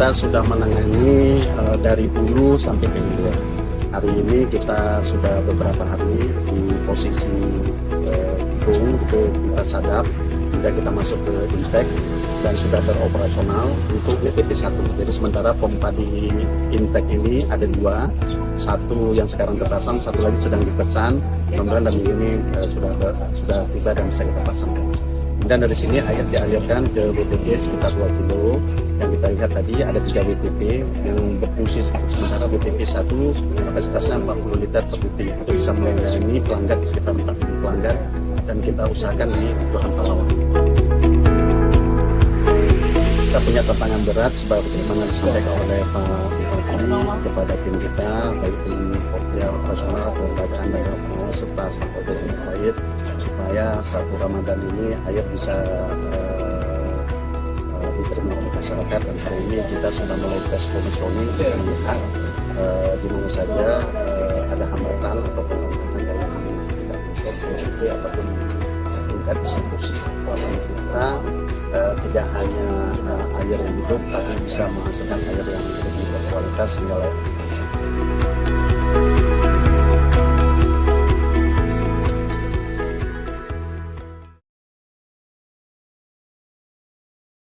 kita sudah menangani dari hulu sampai ke hilir. Hari ini kita sudah beberapa hari di posisi hidung itu kita sadap, kemudian kita masuk ke intake dan sudah beroperasional untuk WTP 1. Jadi sementara pompa di intake ini ada 2, satu yang sekarang terpasang, satu lagi sedang dipesan. Mudah-mudahan dan ini sudah tiba dan bisa kita pasang. Dan dari sini air dialirkan ke WTP sekitar 2 kilo. Yang kita lihat tadi ada 3 WTP yang berfungsi sementara. WTP 1 kapasitasnya 40 liter per detik, itu bisa melayani pelanggan sekitar 40 pelanggan, dan kita usahakan di Tuhan Pahlawan. Kita punya tantangan berat sebagaimana disampaikan oleh Pak Bupati kepada tim kita, baik tim operasional, kelembagaan daerah serta stakeholder yang terkait, supaya satu Ramadan ini air bisa diterima oleh masyarakat. Dan hari ini kita sudah mulai tes komisioning untuk melihat di mana saja ada hambatan ataupun tantangan dalam tingkat ataupun tingkat distribusi. Walaupun kita tidak hanya air yang hidup, tapi bisa menghasilkan air yang lebih berkualitas sehingga